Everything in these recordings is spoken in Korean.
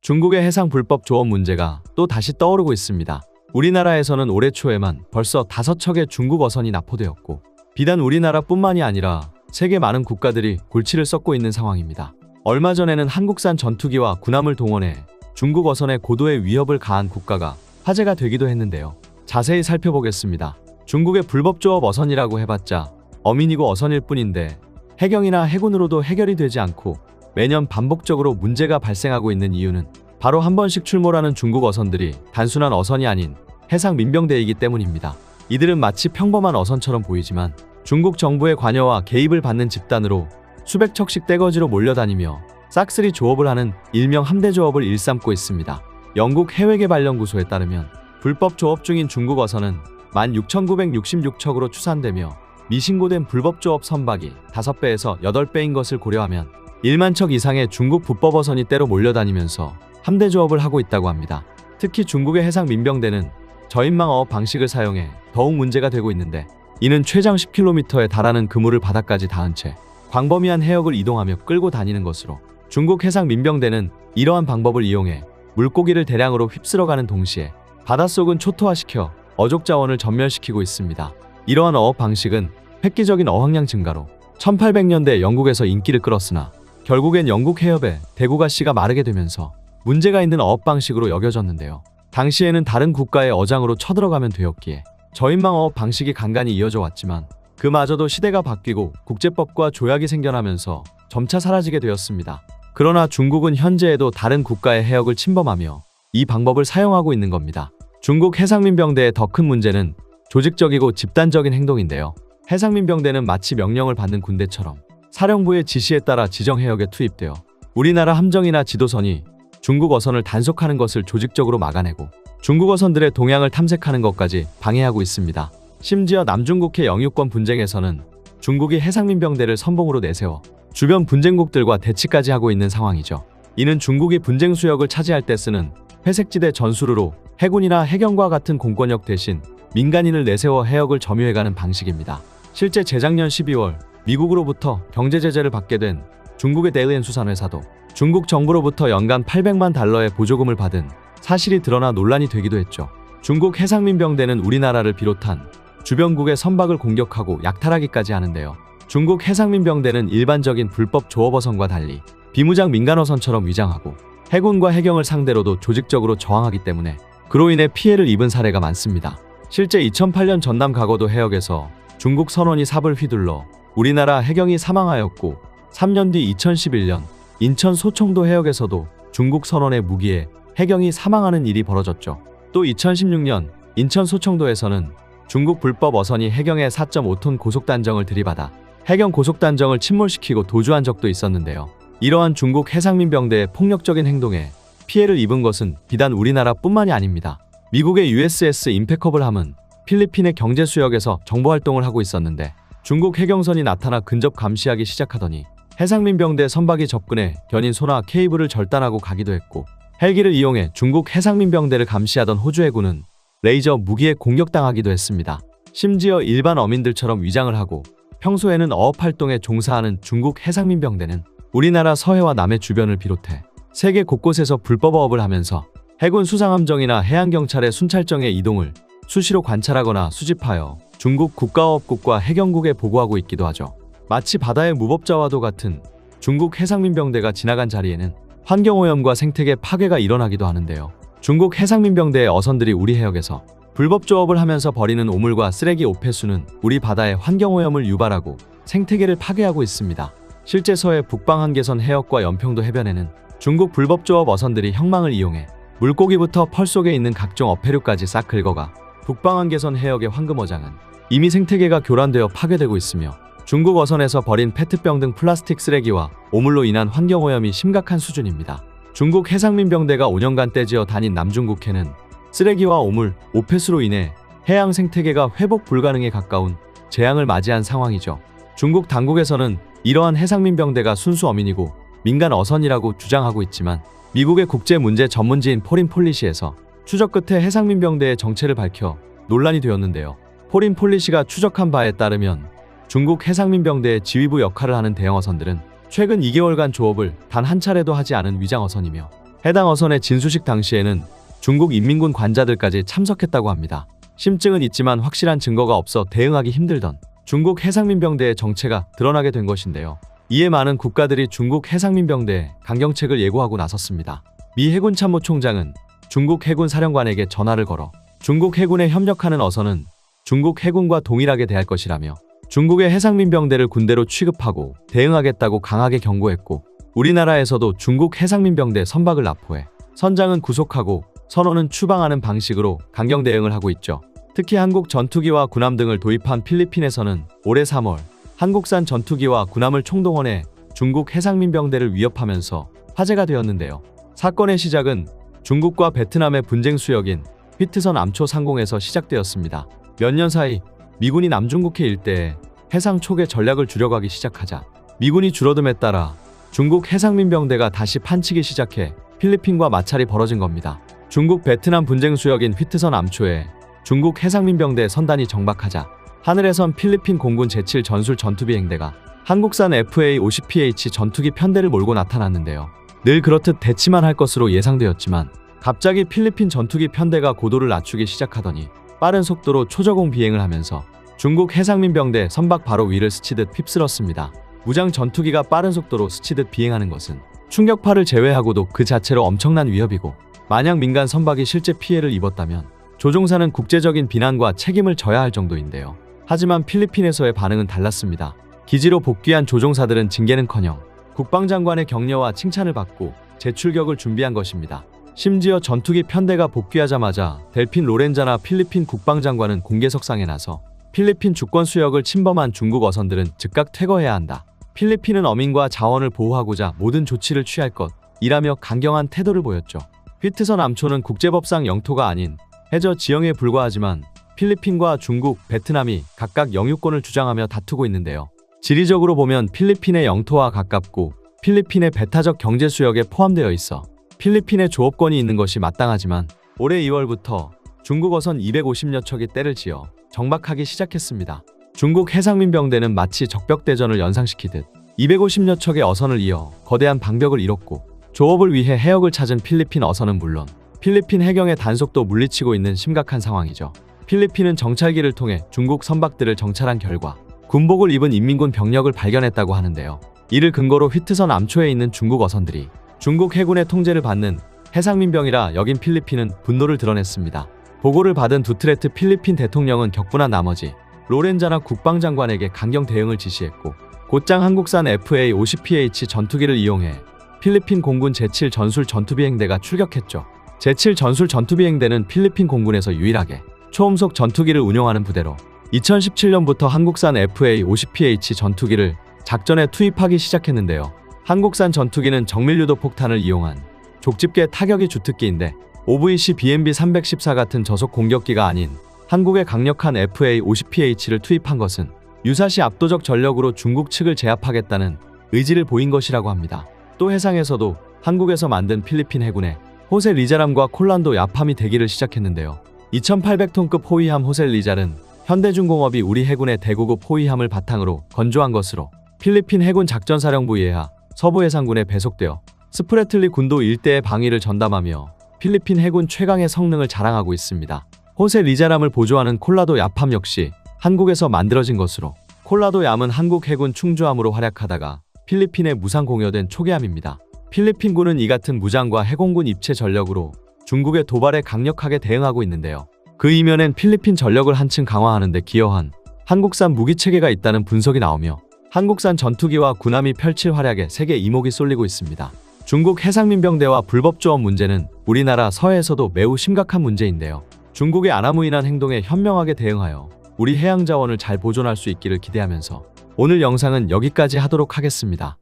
중국의 해상 불법 조업 문제가 또 다시 떠오르고 있습니다. 우리나라에서는 올해 초에만 벌써 5척의 중국 어선이 납포되었고, 비단 우리나라뿐만이 아니라 세계 많은 국가들이 골치를 썩고 있는 상황입니다. 얼마 전에는 한국산 전투기와 군함을 동원해 중국 어선에 고도의 위협을 가한 국가가 화제가 되기도 했는데요. 자세히 살펴보겠습니다. 중국의 불법 조업 어선이라고 해봤자 어민이고 어선일 뿐인데 해경이나 해군으로도 해결이 되지 않고 매년 반복적으로 문제가 발생하고 있는 이유는 바로 한 번씩 출몰하는 중국 어선들이 단순한 어선이 아닌 해상 민병대이기 때문입니다. 이들은 마치 평범한 어선처럼 보이지만 중국 정부의 관여와 개입을 받는 집단으로 수백 척씩 떼거지로 몰려다니며 싹쓸이 조업을 하는 일명 함대 조업을 일삼고 있습니다. 영국 해외개발연구소에 따르면 불법 조업 중인 중국 어선은 16,966척으로 추산되며 미신고된 불법 조업 선박이 5배에서 8배인 것을 고려하면 1만 척 이상의 중국 불법 어선이 때로 몰려다니면서 함대 조업을 하고 있다고 합니다. 특히 중국의 해상 민병대는 저인망 어업 방식을 사용해 더욱 문제가 되고 있는데, 이는 최장 10km에 달하는 그물을 바닥까지 닿은 채 광범위한 해역을 이동하며 끌고 다니는 것으로, 중국 해상 민병대는 이러한 방법을 이용해 물고기를 대량으로 휩쓸어가는 동시에 바닷속은 초토화시켜 어족 자원을 전멸시키고 있습니다. 이러한 어업 방식은 획기적인 어항량 증가로 1800년대 영국에서 인기를 끌었으나 결국엔 영국 해협에 대구가시가 마르게 되면서 문제가 있는 어업 방식으로 여겨졌는데요. 당시에는 다른 국가의 어장으로 쳐들어가면 되었기에 저인망 어업 방식이 간간히 이어져 왔지만 그마저도 시대가 바뀌고 국제법과 조약이 생겨나면서 점차 사라지게 되었습니다. 그러나 중국은 현재에도 다른 국가의 해역을 침범하며 이 방법을 사용하고 있는 겁니다. 중국 해상민병대의 더 큰 문제는 조직적이고 집단적인 행동인데요. 해상민병대는 마치 명령을 받는 군대처럼 사령부의 지시에 따라 지정 해역에 투입되어 우리나라 함정이나 지도선이 중국 어선을 단속하는 것을 조직적으로 막아내고 중국 어선들의 동향을 탐색하는 것까지 방해하고 있습니다. 심지어 남중국해 영유권 분쟁에서는 중국이 해상민병대를 선봉으로 내세워 주변 분쟁국들과 대치까지 하고 있는 상황이죠. 이는 중국이 분쟁 수역을 차지할 때 쓰는 회색지대 전술으로 해군이나 해경과 같은 공권력 대신 민간인을 내세워 해역을 점유해가는 방식입니다. 실제 재작년 12월 미국으로부터 경제 제재를 받게 된 중국의 데일리엔 수산회사도 중국 정부로부터 연간 800만 달러의 보조금을 받은 사실이 드러나 논란이 되기도 했죠. 중국 해상민병대는 우리나라를 비롯한 주변국의 선박을 공격하고 약탈하기까지 하는데요. 중국 해상민병대는 일반적인 불법 조업어선과 달리 비무장 민간어선처럼 위장하고 해군과 해경을 상대로도 조직적으로 저항하기 때문에 그로 인해 피해를 입은 사례가 많습니다. 실제 2008년 전남 가거도 해역에서 중국 선원이 삽을 휘둘러 우리나라 해경이 사망하였고, 3년 뒤 2011년 인천 소청도 해역에서도 중국 선원의 무기에 해경이 사망하는 일이 벌어졌죠. 또 2016년 인천 소청도에서는 중국 불법 어선이 해경에 4.5톤 고속단정을 들이받아 해경 고속단정을 침몰시키고 도주한 적도 있었는데요. 이러한 중국 해상민병대의 폭력적인 행동에 피해를 입은 것은 비단 우리나라뿐만이 아닙니다. 미국의 USS 임페커블 함은 필리핀의 경제수역에서 정보활동을 하고 있었는데 중국 해경선이 나타나 근접 감시하기 시작하더니 해상민병대 선박이 접근해 견인 소나 케이블을 절단하고 가기도 했고, 헬기를 이용해 중국 해상민병대를 감시하던 호주 해군은 레이저 무기에 공격당하기도 했습니다. 심지어 일반 어민들처럼 위장을 하고 평소에는 어업활동에 종사하는 중국 해상민병대는 우리나라 서해와 남해 주변을 비롯해 세계 곳곳에서 불법 어업을 하면서 해군 수상함정이나 해양경찰의 순찰정의 이동을 수시로 관찰하거나 수집하여 중국 국가어업국과 해경국에 보고하고 있기도 하죠. 마치 바다의 무법자와도 같은 중국 해상민병대가 지나간 자리에는 환경오염과 생태계 파괴가 일어나기도 하는데요. 중국 해상민병대의 어선들이 우리 해역에서 불법 조업을 하면서 버리는 오물과 쓰레기 오폐수는 우리 바다에 환경오염을 유발하고 생태계를 파괴하고 있습니다. 실제 서해 북방한계선 해역과 연평도 해변에는 중국 불법 조업 어선들이 형망을 이용해 물고기부터 펄 속에 있는 각종 어패류까지 싹 긁어가 북방한계선 해역의 황금어장은 이미 생태계가 교란되어 파괴되고 있으며, 중국 어선에서 버린 페트병 등 플라스틱 쓰레기와 오물로 인한 환경오염이 심각한 수준입니다. 중국 해상민병대가 5년간 떼지어 다닌 남중국해는 쓰레기와 오물, 오폐수로 인해 해양 생태계가 회복 불가능에 가까운 재앙을 맞이한 상황이죠. 중국 당국에서는 이러한 해상민병대가 순수 어민이고 민간 어선이라고 주장하고 있지만, 미국의 국제문제 전문지인 포린 폴리시에서 추적 끝에 해상민병대의 정체를 밝혀 논란이 되었는데요. 포린 폴리시가 추적한 바에 따르면 중국 해상민병대의 지휘부 역할을 하는 대형 어선들은 최근 2개월간 조업을 단 한 차례도 하지 않은 위장 어선이며, 해당 어선의 진수식 당시에는 중국 인민군 관자들까지 참석했다고 합니다. 심증은 있지만 확실한 증거가 없어 대응하기 힘들던 중국 해상민병대의 정체가 드러나게 된 것인데요. 이에 많은 국가들이 중국 해상민병대에 강경책을 예고하고 나섰습니다. 미 해군 참모총장은 중국 해군 사령관에게 전화를 걸어 중국 해군에 협력하는 어선은 중국 해군과 동일하게 대할 것이라며 중국의 해상민병대를 군대로 취급하고 대응하겠다고 강하게 경고했고, 우리나라에서도 중국 해상민병대 선박을 납포해 선장은 구속하고 선원은 추방하는 방식으로 강경 대응을 하고 있죠. 특히 한국 전투기와 군함 등을 도입한 필리핀에서는 올해 3월 한국산 전투기와 군함을 총동원해 중국 해상민병대를 위협하면서 화제가 되었는데요. 사건의 시작은 중국과 베트남의 분쟁 수역인 휘트선 암초 상공에서 시작되었습니다. 몇 년 사이 미군이 남중국해 일대에 해상 초계 전략을 줄여가기 시작하자 미군이 줄어듦에 따라 중국 해상민병대가 다시 판치기 시작해 필리핀과 마찰이 벌어진 겁니다. 중국 베트남 분쟁 수역인 휘트선 암초에 중국 해상민병대 선단이 정박하자 하늘에선 필리핀 공군 제7 전술 전투비행대가 한국산 FA-50PH 전투기 편대를 몰고 나타났는데요. 늘 그렇듯 대치만 할 것으로 예상되었지만 갑자기 필리핀 전투기 편대가 고도를 낮추기 시작하더니 빠른 속도로 초저공 비행을 하면서 중국 해상민병대 선박 바로 위를 스치듯 휩쓸었습니다. 무장 전투기가 빠른 속도로 스치듯 비행하는 것은 충격파를 제외하고도 그 자체로 엄청난 위협이고, 만약 민간 선박이 실제 피해를 입었다면 조종사는 국제적인 비난과 책임을 져야 할 정도인데요. 하지만 필리핀에서의 반응은 달랐습니다. 기지로 복귀한 조종사들은 징계는커녕 국방장관의 격려와 칭찬을 받고 재출격을 준비한 것입니다. 심지어 전투기 편대가 복귀하자마자 델핀 로렌자나 필리핀 국방장관은 공개석상에 나서 필리핀 주권 수역을 침범한 중국 어선들은 즉각 퇴거해야 한다. 필리핀은 어민과 자원을 보호하고자 모든 조치를 취할 것이라며 강경한 태도를 보였죠. 휘트선 암초는 국제법상 영토가 아닌 해저 지형에 불과하지만 필리핀과 중국, 베트남이 각각 영유권을 주장하며 다투고 있는데요. 지리적으로 보면 필리핀의 영토와 가깝고 필리핀의 배타적 경제 수역에 포함되어 있어 필리핀의 조업권이 있는 것이 마땅하지만, 올해 2월부터 중국 어선 250여 척이 때를 지어 정박하기 시작했습니다. 중국 해상민병대는 마치 적벽대전을 연상시키듯 250여 척의 어선을 이어 거대한 방벽을 이뤘고, 조업을 위해 해역을 찾은 필리핀 어선은 물론 필리핀 해경의 단속도 물리치고 있는 심각한 상황이죠. 필리핀은 정찰기를 통해 중국 선박들을 정찰한 결과 군복을 입은 인민군 병력을 발견했다고 하는데요. 이를 근거로 휘트선 암초에 있는 중국 어선들이 중국 해군의 통제를 받는 해상민병이라 여긴 필리핀은 분노를 드러냈습니다. 보고를 받은 두트레트 필리핀 대통령은 격분한 나머지 로렌자나 국방장관에게 강경 대응을 지시했고, 곧장 한국산 FA-50PH 전투기를 이용해 필리핀 공군 제7 전술 전투비행대가 출격했죠. 제7 전술 전투비행대는 필리핀 공군에서 유일하게 초음속 전투기를 운용하는 부대로 2017년부터 한국산 FA-50PH 전투기를 작전에 투입하기 시작했는데요. 한국산 전투기는 정밀유도 폭탄을 이용한 족집게 타격이 주특기인데, OVC BMB-314 같은 저속 공격기가 아닌 한국의 강력한 FA-50PH를 투입한 것은 유사시 압도적 전력으로 중국 측을 제압하겠다는 의지를 보인 것이라고 합니다. 또 해상에서도 한국에서 만든 필리핀 해군의 호세 리자람과 콜란도 야팜이 대기를 시작했는데요. 2800톤급 호위함 호세 리잘은 현대중공업이 우리 해군의 대구급 호위함을 바탕으로 건조한 것으로 필리핀 해군 작전사령부 예하 서부해상군에 배속되어 스프레틀리 군도 일대의 방위를 전담하며 필리핀 해군 최강의 성능을 자랑하고 있습니다. 호세 리자람을 보조하는 콜라도 야팜 역시 한국에서 만들어진 것으로, 콜라도 얌은 한국 해군 충주함으로 활약하다가 필리핀에 무상 공여된 초계함입니다. 필리핀군은 이 같은 무장과 해공군 입체 전력으로 중국의 도발에 강력하게 대응하고 있는데요. 그 이면엔 필리핀 전력을 한층 강화하는 데 기여한 한국산 무기체계가 있다는 분석이 나오며 한국산 전투기와 군함이 펼칠 활약에 세계 이목이 쏠리고 있습니다. 중국 해상민병대와 불법조업 문제는 우리나라 서해에서도 매우 심각한 문제인데요. 중국의 아나무인한 행동에 현명하게 대응하여 우리 해양자원을 잘 보존할 수 있기를 기대하면서 오늘 영상은 여기까지 하도록 하겠습니다.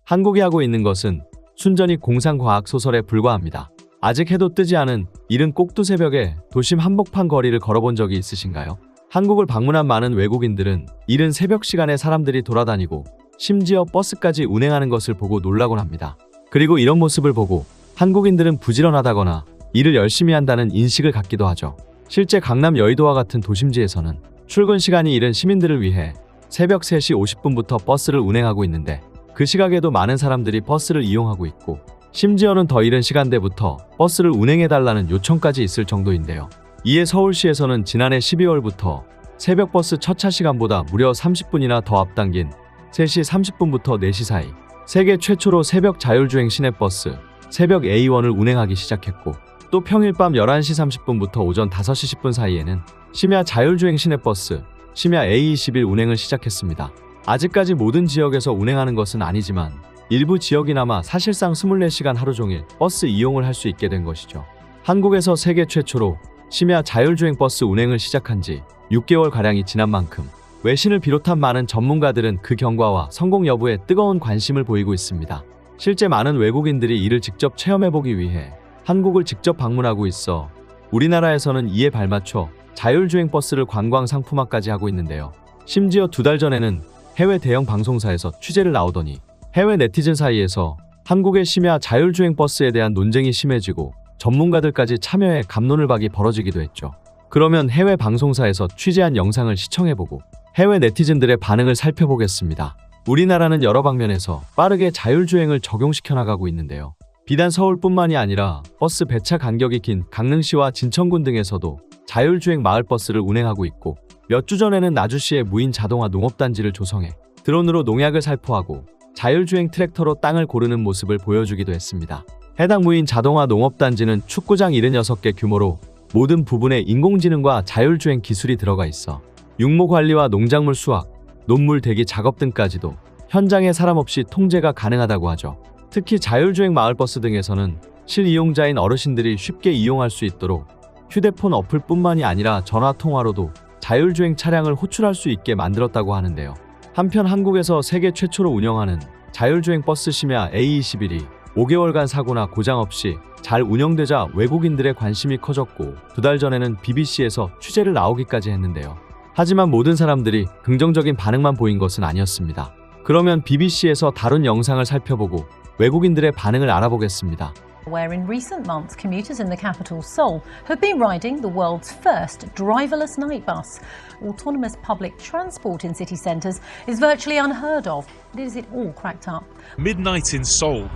한국이 하고 있는 것은 순전히 공상과학 소설에 불과합니다. 아직 해도 뜨지 않은 이른 꼭두새벽에 도심 한복판 거리를 걸어본 적이 있으신가요? 한국을 방문한 많은 외국인들은 이른 새벽 시간에 사람들이 돌아다니고 심지어 버스까지 운행하는 것을 보고 놀라곤 합니다. 그리고 이런 모습을 보고 한국인들은 부지런하다거나 일을 열심히 한다는 인식을 갖기도 하죠. 실제 강남 여의도와 같은 도심지에서는 출근 시간이 이른 시민들을 위해 새벽 3시 50분부터 버스를 운행하고 있는데 그 시각에도 많은 사람들이 버스를 이용하고 있고 심지어는 더 이른 시간대부터 버스를 운행해달라는 요청까지 있을 정도인데요. 이에 서울시에서는 지난해 12월부터 새벽 버스 첫차 시간보다 무려 30분이나 더 앞당긴 3시 30분부터 4시 사이 세계 최초로 새벽 자율주행 시내버스 새벽 A1을 운행하기 시작했고 또 평일 밤 11시 30분부터 오전 5시 10분 사이에는 심야 자율주행 시내버스 심야 A21 운행을 시작했습니다. 아직까지 모든 지역에서 운행하는 것은 아니지만 일부 지역이나마 사실상 24시간 하루 종일 버스 이용을 할 수 있게 된 것이죠. 한국에서 세계 최초로 심야 자율주행 버스 운행을 시작한 지 6개월가량이 지난 만큼 외신을 비롯한 많은 전문가들은 그 경과와 성공 여부에 뜨거운 관심을 보이고 있습니다. 실제 많은 외국인들이 이를 직접 체험해보기 위해 한국을 직접 방문하고 있어 우리나라에서는 이에 발맞춰 자율주행 버스를 관광 상품화까지 하고 있는데요. 심지어 2달 전에는 해외 대형 방송사에서 취재를 나오더니 해외 네티즌 사이에서 한국의 심야 자율주행 버스에 대한 논쟁이 심해지고 전문가들까지 참여해 갑론을박이 벌어지기도 했죠. 그러면 해외 방송사에서 취재한 영상을 시청해보고 해외 네티즌들의 반응을 살펴보겠습니다. 우리나라는 여러 방면에서 빠르게 자율주행을 적용시켜 나가고 있는데요. 비단 서울뿐만이 아니라 버스 배차 간격이 긴 강릉시와 진천군 등에서도 자율주행 마을버스를 운행하고 있고 몇 주 전에는 나주시의 무인 자동화 농업단지를 조성해 드론으로 농약을 살포하고 자율주행 트랙터로 땅을 고르는 모습을 보여주기도 했습니다. 해당 무인 자동화 농업단지는 축구장 76개 규모로 모든 부분에 인공지능과 자율주행 기술이 들어가 있어 육모 관리와 농작물 수확, 논물 대기 작업 등까지도 현장에 사람 없이 통제가 가능하다고 하죠. 특히 자율주행 마을버스 등에서는 실이용자인 어르신들이 쉽게 이용할 수 있도록 휴대폰 어플뿐만이 아니라 전화통화로도 자율주행 차량을 호출할 수 있게 만들었다고 하는데요. 한편 한국에서 세계 최초로 운영하는 자율주행 버스 심야 A21이 5개월간 사고나 고장 없이 잘 운영되자 외국인들의 관심이 커졌고 2달 전에는 BBC에서 취재를 나오기까지 했는데요. 하지만 모든 사람들이 긍정적인 반응만 보인 것은 아니었습니다. 그러면 BBC에서 다룬 영상을 살펴보고 외국인들의 반응을 알아보겠습니다. Where in recent months commuters in the capital Seoul have been riding the world's first driverless night bus. Autonomous public transport in city centres is virtually unheard of. Is it all cracked up? Midnight in Seoul,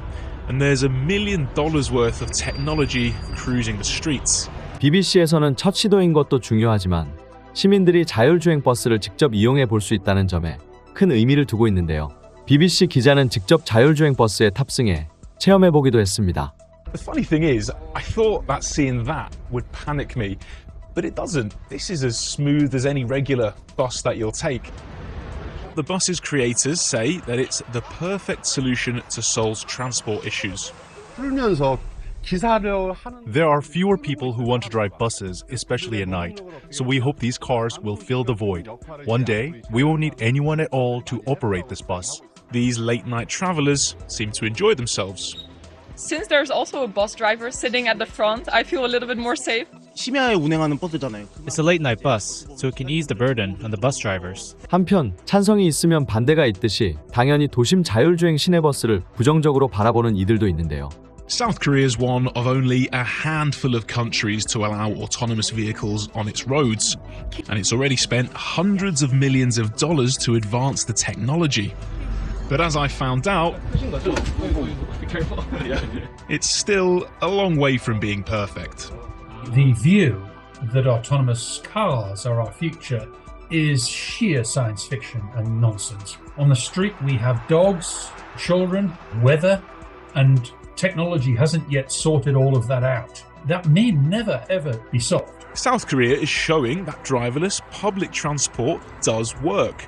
and there's $1 million worth of technology cruising the streets. BBC에서는 첫 시도인 것도 중요하지만 시민들이 자율주행 버스를 직접 이용해 볼 수 있다는 점에 큰 의미를 두고 있는데요. BBC 기자는 직접 자율주행 버스에 탑승해 체험해 보기도 했습니다. The funny thing is, I thought that seeing that would panic me, but it doesn't. This is as smooth as any regular bus that you'll take. The bus's creators say that it's the perfect solution to Seoul's transport issues. 풀면서 기사를 하는 There are fewer people who want to drive buses, especially at night, so we hope these cars will fill the void. One day, we won't need anyone at all to operate this bus. These late-night travelers seem to enjoy themselves. Since there's also a bus driver sitting at the front, I feel a little bit more safe. 심야에 운행하는 버스잖아요. It's a late night bus, so it can ease the burden on the bus drivers. 한편 찬성이 있으면 반대가 있듯이 당연히 도심 자율주행 시내버스를 부정적으로 바라보는 이들도 있는데요. South Korea is one of only a handful of countries to allow autonomous vehicles on its roads, and it's already spent hundreds of millions of dollars to advance the technology. But as I found out, it's still a long way from being perfect. The view that autonomous cars are our future is sheer science fiction and nonsense. On the street we have dogs, children, weather, and technology hasn't yet sorted all of that out. That may never ever be solved. South Korea is showing that driverless public transport does work,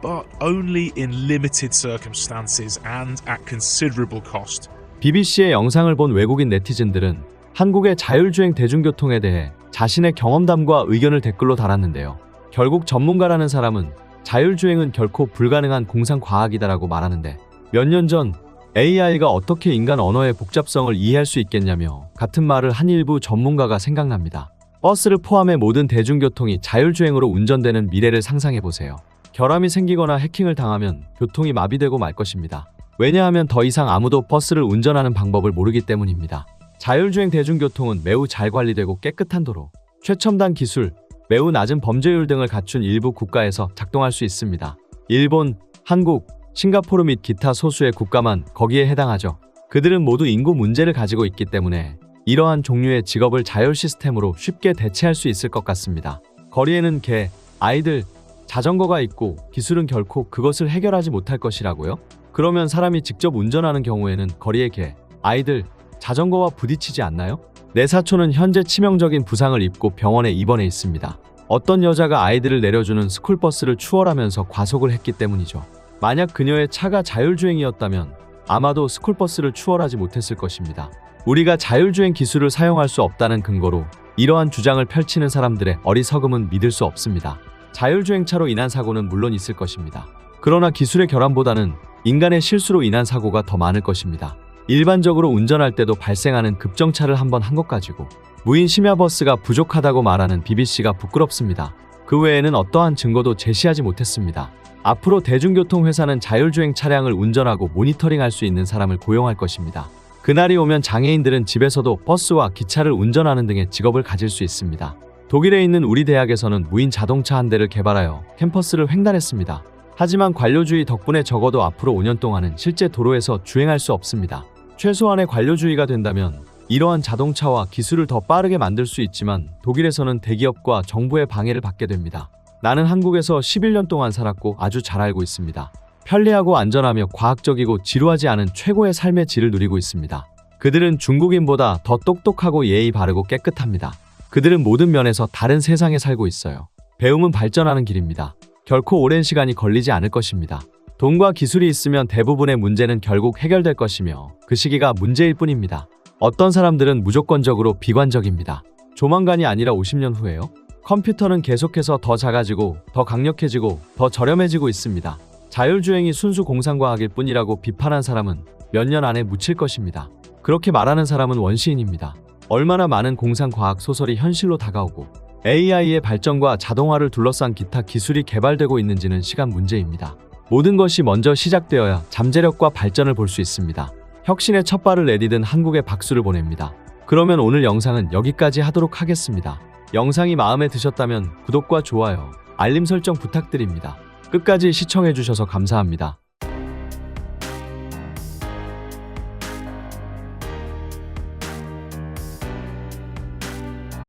but only in limited circumstances and at considerable cost. BBC의 영상을 본 외국인 네티즌들은 한국의 자율주행 대중교통에 대해 자신의 경험담과 의견을 댓글로 달았는데요. 결국 전문가라는 사람은 자율주행은 결코 불가능한 공상과학이다라고 말하는데 몇 년 전 AI가 어떻게 인간 언어의 복잡성을 이해할 수 있겠냐며 같은 말을 한 일부 전문가가 생각납니다. 버스를 포함해 모든 대중교통이 자율주행으로 운전되는 미래를 상상해보세요. 결함이 생기거나 해킹을 당하면 교통이 마비되고 말 것입니다. 왜냐하면 더 이상 아무도 버스를 운전하는 방법을 모르기 때문입니다. 자율주행 대중교통은 매우 잘 관리되고 깨끗한 도로, 최첨단 기술, 매우 낮은 범죄율 등을 갖춘 일부 국가에서 작동할 수 있습니다. 일본, 한국, 싱가포르 및 기타 소수의 국가만 거기에 해당하죠. 그들은 모두 인구 문제를 가지고 있기 때문에 이러한 종류의 직업을 자율 시스템으로 쉽게 대체할 수 있을 것 같습니다. 거리에는 개, 아이들, 자전거가 있고 기술은 결코 그것을 해결하지 못할 것이라고요? 그러면 사람이 직접 운전하는 경우에는 거리의 개, 아이들, 자전거와 부딪히지 않나요? 내 사촌은 현재 치명적인 부상을 입고 병원에 입원해 있습니다. 어떤 여자가 아이들을 내려주는 스쿨버스를 추월하면서 과속을 했기 때문이죠. 만약 그녀의 차가 자율주행이었다면 아마도 스쿨버스를 추월하지 못했을 것입니다. 우리가 자율주행 기술을 사용할 수 없다는 근거로 이러한 주장을 펼치는 사람들의 어리석음은 믿을 수 없습니다. 자율주행차로 인한 사고는 물론 있을 것입니다. 그러나 기술의 결함보다는 인간의 실수로 인한 사고가 더 많을 것입니다. 일반적으로 운전할 때도 발생하는 급정차를 한번 한 것 가지고 무인 심야버스가 부족하다고 말하는 BBC가 부끄럽습니다. 그 외에는 어떠한 증거도 제시하지 못했습니다. 앞으로 대중교통회사는 자율주행 차량을 운전하고 모니터링할 수 있는 사람을 고용할 것입니다. 그날이 오면 장애인들은 집에서도 버스와 기차를 운전하는 등의 직업을 가질 수 있습니다. 독일에 있는 우리 대학에서는 무인 자동차 한 대를 개발하여 캠퍼스를 횡단했습니다. 하지만 관료주의 덕분에 적어도 앞으로 5년 동안은 실제 도로에서 주행할 수 없습니다. 최소한의 관료주의가 된다면 이러한 자동차와 기술을 더 빠르게 만들 수 있지만 독일에서는 대기업과 정부의 방해를 받게 됩니다. 나는 한국에서 11년 동안 살았고 아주 잘 알고 있습니다. 편리하고 안전하며 과학적이고 지루하지 않은 최고의 삶의 질을 누리고 있습니다. 그들은 중국인보다 더 똑똑하고 예의 바르고 깨끗합니다. 그들은 모든 면에서 다른 세상에 살고 있어요. 배움은 발전하는 길입니다. 결코 오랜 시간이 걸리지 않을 것입니다. 돈과 기술이 있으면 대부분의 문제는 결국 해결될 것이며 그 시기가 문제일 뿐입니다. 어떤 사람들은 무조건적으로 비관적입니다. 조만간이 아니라 50년 후에요? 컴퓨터는 계속해서 더 작아지고 더 강력해지고 더 저렴해지고 있습니다. 자율주행이 순수 공상과학일 뿐이라고 비판한 사람은 몇 년 안에 묻힐 것입니다. 그렇게 말하는 사람은 원시인입니다. 얼마나 많은 공상과학 소설이 현실로 다가오고 AI의 발전과 자동화를 둘러싼 기타 기술이 개발되고 있는지는 시간 문제입니다. 모든 것이 먼저 시작되어야 잠재력과 발전을 볼 수 있습니다. 혁신의 첫 발을 내디딘 한국에 박수를 보냅니다. 그러면 오늘 영상은 여기까지 하도록 하겠습니다. 영상이 마음에 드셨다면 구독과 좋아요, 알림 설정 부탁드립니다. 끝까지 시청해주셔서 감사합니다.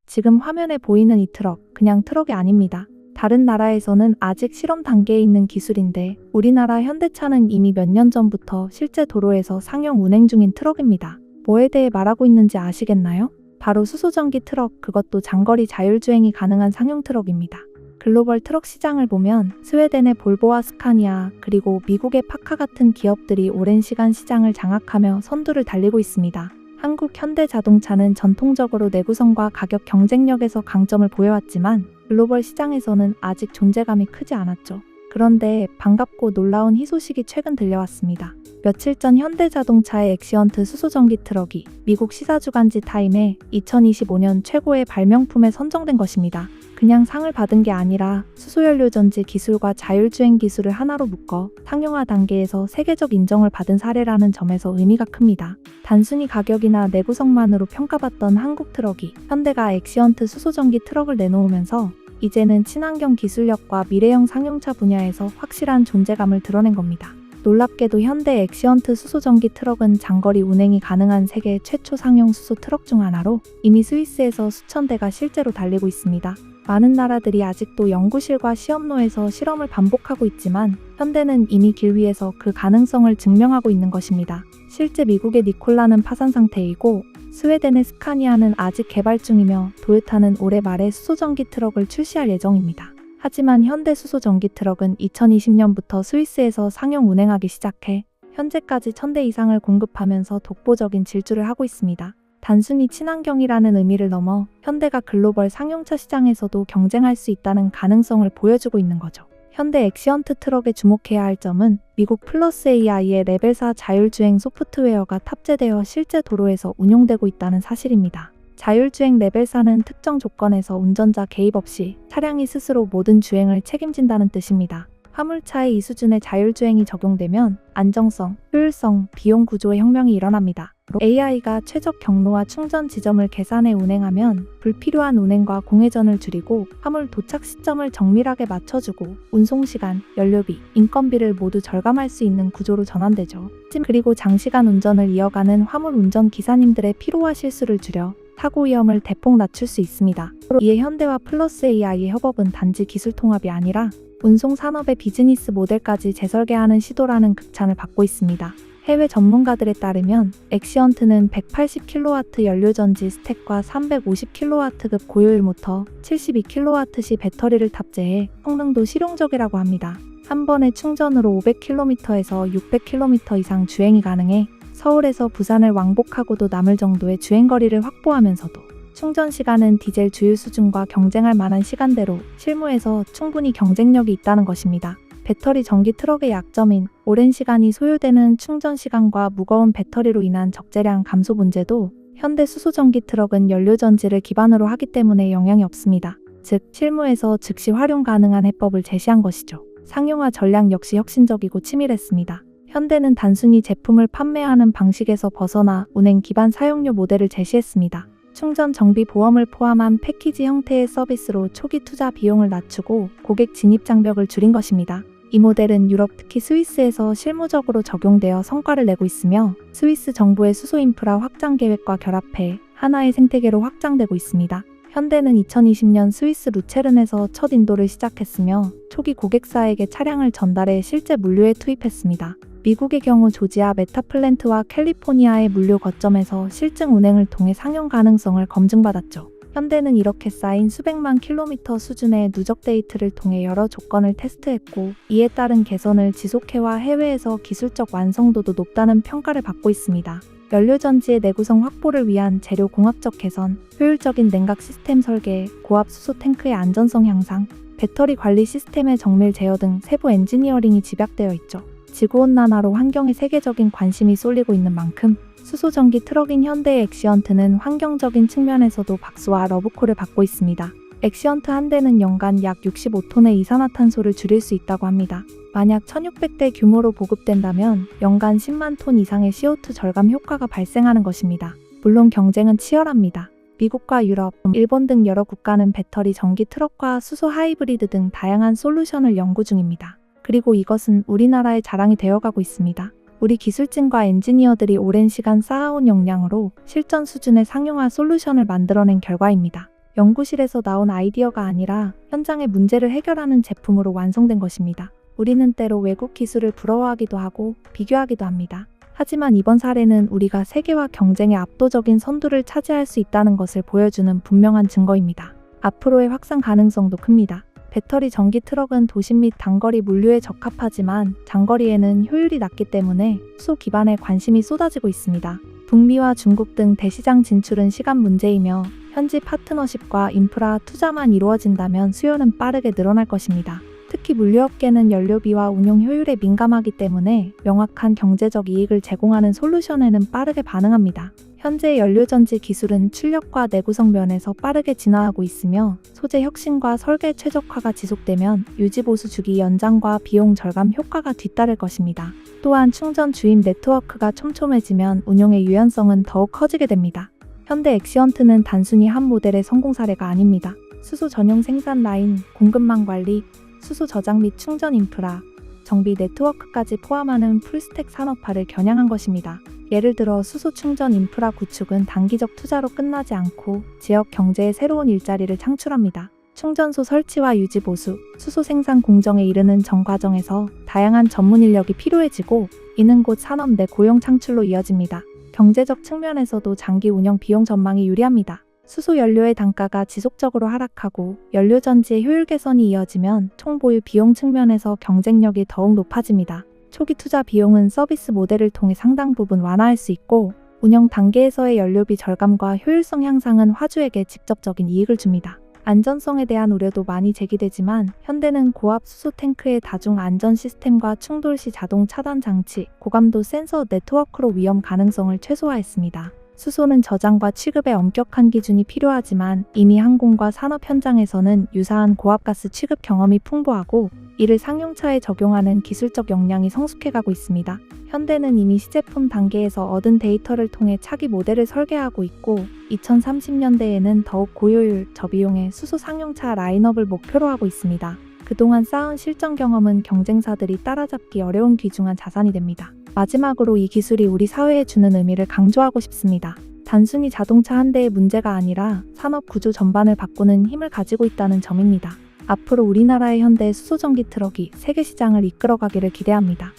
지금 화면에 보이는 이 트럭, 그냥 트럭이 아닙니다. 다른 나라에서는 아직 실험 단계에 있는 기술인데 우리나라 현대차는 이미 몇 년 전부터 실제 도로에서 상용 운행 중인 트럭입니다. 뭐에 대해 말하고 있는지 아시겠나요? 바로 수소전기 트럭, 그것도 장거리 자율주행이 가능한 상용 트럭입니다. 글로벌 트럭 시장을 보면 스웨덴의 볼보와 스카니아, 그리고 미국의 파카 같은 기업들이 오랜 시간 시장을 장악하며 선두를 달리고 있습니다. 한국 현대자동차는 전통적으로 내구성과 가격 경쟁력에서 강점을 보여왔지만 글로벌 시장에서는 아직 존재감이 크지 않았죠. 그런데 반갑고 놀라운 희소식이 최근 들려왔습니다. 며칠 전 현대자동차의 엑시언트 수소전기 트럭이 미국 시사주간지 타임에 2025년 최고의 발명품에 선정된 것입니다. 그냥 상을 받은 게 아니라 수소연료전지 기술과 자율주행 기술을 하나로 묶어 상용화 단계에서 세계적 인정을 받은 사례라는 점에서 의미가 큽니다. 단순히 가격이나 내구성만으로 평가받던 한국 트럭이 현대가 엑시언트 수소전기 트럭을 내놓으면서 이제는 친환경 기술력과 미래형 상용차 분야에서 확실한 존재감을 드러낸 겁니다. 놀랍게도 현대 엑시언트 수소전기 트럭은 장거리 운행이 가능한 세계 최초 상용 수소 트럭 중 하나로 이미 스위스에서 수천 대가 실제로 달리고 있습니다. 많은 나라들이 아직도 연구실과 시험로에서 실험을 반복하고 있지만 현대는 이미 길 위에서 그 가능성을 증명하고 있는 것입니다. 실제 미국의 니콜라는 파산 상태이고 스웨덴의 스카니아는 아직 개발 중이며 도요타는 올해 말에 수소전기 트럭을 출시할 예정입니다. 하지만 현대 수소전기 트럭은 2020년부터 스위스에서 상용 운행하기 시작해 현재까지 1000대 이상을 공급하면서 독보적인 질주를 하고 있습니다. 단순히 친환경이라는 의미를 넘어 현대가 글로벌 상용차 시장에서도 경쟁할 수 있다는 가능성을 보여주고 있는 거죠. 현대 엑시언트 트럭에 주목해야 할 점은 미국 플러스 AI의 레벨 4 자율주행 소프트웨어가 탑재되어 실제 도로에서 운용되고 있다는 사실입니다. 자율주행 레벨 4는 특정 조건에서 운전자 개입 없이 차량이 스스로 모든 주행을 책임진다는 뜻입니다. 화물차의 이 수준의 자율주행이 적용되면 안정성, 효율성, 비용 구조의 혁명이 일어납니다. AI가 최적 경로와 충전 지점을 계산해 운행하면 불필요한 운행과 공회전을 줄이고 화물 도착 시점을 정밀하게 맞춰주고 운송시간, 연료비, 인건비를 모두 절감할 수 있는 구조로 전환되죠. 그리고 장시간 운전을 이어가는 화물 운전 기사님들의 피로와 실수를 줄여 사고 위험을 대폭 낮출 수 있습니다. 이에 현대와 플러스 AI의 협업은 단지 기술 통합이 아니라 운송 산업의 비즈니스 모델까지 재설계하는 시도라는 극찬을 받고 있습니다. 해외 전문가들에 따르면 엑시언트는 180kW 연료전지 스택과 350kW급 고효율 모터, 72kW시 배터리를 탑재해 성능도 실용적이라고 합니다. 한 번의 충전으로 500km에서 600km 이상 주행이 가능해 서울에서 부산을 왕복하고도 남을 정도의 주행거리를 확보하면서도 충전 시간은 디젤 주유 수준과 경쟁할 만한 시간대로 실무에서 충분히 경쟁력이 있다는 것입니다. 배터리 전기 트럭의 약점인 오랜 시간이 소요되는 충전 시간과 무거운 배터리로 인한 적재량 감소 문제도 현대 수소 전기 트럭은 연료전지를 기반으로 하기 때문에 영향이 없습니다. 즉, 실무에서 즉시 활용 가능한 해법을 제시한 것이죠. 상용화 전략 역시 혁신적이고 치밀했습니다. 현대는 단순히 제품을 판매하는 방식에서 벗어나 운행 기반 사용료 모델을 제시했습니다. 충전 정비 보험을 포함한 패키지 형태의 서비스로 초기 투자 비용을 낮추고 고객 진입 장벽을 줄인 것입니다. 이 모델은 유럽 특히 스위스에서 실무적으로 적용되어 성과를 내고 있으며 스위스 정부의 수소 인프라 확장 계획과 결합해 하나의 생태계로 확장되고 있습니다. 현대는 2020년 스위스 루체른에서 첫 인도를 시작했으며 초기 고객사에게 차량을 전달해 실제 물류에 투입했습니다. 미국의 경우 조지아 메타플랜트와 캘리포니아의 물류 거점에서 실증 운행을 통해 상용 가능성을 검증받았죠. 현대는 이렇게 쌓인 수백만 킬로미터 수준의 누적 데이터를 통해 여러 조건을 테스트했고 이에 따른 개선을 지속해와 해외에서 기술적 완성도도 높다는 평가를 받고 있습니다. 연료전지의 내구성 확보를 위한 재료 공학적 개선, 효율적인 냉각 시스템 설계, 고압 수소 탱크의 안전성 향상, 배터리 관리 시스템의 정밀 제어 등 세부 엔지니어링이 집약되어 있죠. 지구온난화로 환경에 세계적인 관심이 쏠리고 있는 만큼 수소 전기 트럭인 현대의 엑시언트는 환경적인 측면에서도 박수와 러브콜을 받고 있습니다. 엑시언트 한 대는 연간 약 65톤의 이산화탄소를 줄일 수 있다고 합니다. 만약 1600대 규모로 보급된다면 연간 10만 톤 이상의 CO2 절감 효과가 발생하는 것입니다. 물론 경쟁은 치열합니다. 미국과 유럽, 일본 등 여러 국가는 배터리 전기 트럭과 수소 하이브리드 등 다양한 솔루션을 연구 중입니다. 그리고 이것은 우리나라의 자랑이 되어가고 있습니다. 우리 기술진과 엔지니어들이 오랜 시간 쌓아온 역량으로 실전 수준의 상용화 솔루션을 만들어낸 결과입니다. 연구실에서 나온 아이디어가 아니라 현장의 문제를 해결하는 제품으로 완성된 것입니다. 우리는 때로 외국 기술을 부러워하기도 하고 비교하기도 합니다. 하지만 이번 사례는 우리가 세계화 경쟁의 압도적인 선두를 차지할 수 있다는 것을 보여주는 분명한 증거입니다. 앞으로의 확산 가능성도 큽니다. 배터리 전기 트럭은 도심 및 단거리 물류에 적합하지만 장거리에는 효율이 낮기 때문에 수소 기반에 관심이 쏟아지고 있습니다. 북미와 중국 등 대시장 진출은 시간 문제이며 현지 파트너십과 인프라 투자만 이루어진다면 수요는 빠르게 늘어날 것입니다. 특히 물류업계는 연료비와 운용 효율에 민감하기 때문에 명확한 경제적 이익을 제공하는 솔루션에는 빠르게 반응합니다. 현재 연료전지 기술은 출력과 내구성 면에서 빠르게 진화하고 있으며 소재 혁신과 설계 최적화가 지속되면 유지보수 주기 연장과 비용 절감 효과가 뒤따를 것입니다. 또한 충전 주입 네트워크가 촘촘해지면 운용의 유연성은 더욱 커지게 됩니다. 현대 엑시언트는 단순히 한 모델의 성공 사례가 아닙니다. 수소 전용 생산 라인, 공급망 관리, 수소 저장 및 충전 인프라, 정비 네트워크까지 포함하는 풀스택 산업화를 겨냥한 것입니다. 예를 들어 수소 충전 인프라 구축은 단기적 투자로 끝나지 않고 지역 경제의 새로운 일자리를 창출합니다. 충전소 설치와 유지 보수, 수소 생산 공정에 이르는 전 과정에서 다양한 전문 인력이 필요해지고 이는 곧 산업 내 고용 창출로 이어집니다. 경제적 측면에서도 장기 운영 비용 전망이 유리합니다. 수소 연료의 단가가 지속적으로 하락하고 연료 전지의 효율 개선이 이어지면 총 보유 비용 측면에서 경쟁력이 더욱 높아집니다. 초기 투자 비용은 서비스 모델을 통해 상당 부분 완화할 수 있고 운영 단계에서의 연료비 절감과 효율성 향상은 화주에게 직접적인 이익을 줍니다. 안전성에 대한 우려도 많이 제기되지만 현대는 고압 수소 탱크의 다중 안전 시스템과 충돌 시 자동 차단 장치, 고감도 센서 네트워크로 위험 가능성을 최소화했습니다. 수소는 저장과 취급에 엄격한 기준이 필요하지만 이미 항공과 산업 현장에서는 유사한 고압가스 취급 경험이 풍부하고 이를 상용차에 적용하는 기술적 역량이 성숙해가고 있습니다. 현대는 이미 시제품 단계에서 얻은 데이터를 통해 차기 모델을 설계하고 있고 2030년대에는 더욱 고효율, 저비용의 수소 상용차 라인업을 목표로 하고 있습니다. 그동안 쌓은 실전 경험은 경쟁사들이 따라잡기 어려운 귀중한 자산이 됩니다. 마지막으로 이 기술이 우리 사회에 주는 의미를 강조하고 싶습니다. 단순히 자동차 한 대의 문제가 아니라 산업 구조 전반을 바꾸는 힘을 가지고 있다는 점입니다. 앞으로 우리나라의 현대 수소전기 트럭이 세계 시장을 이끌어가기를 기대합니다.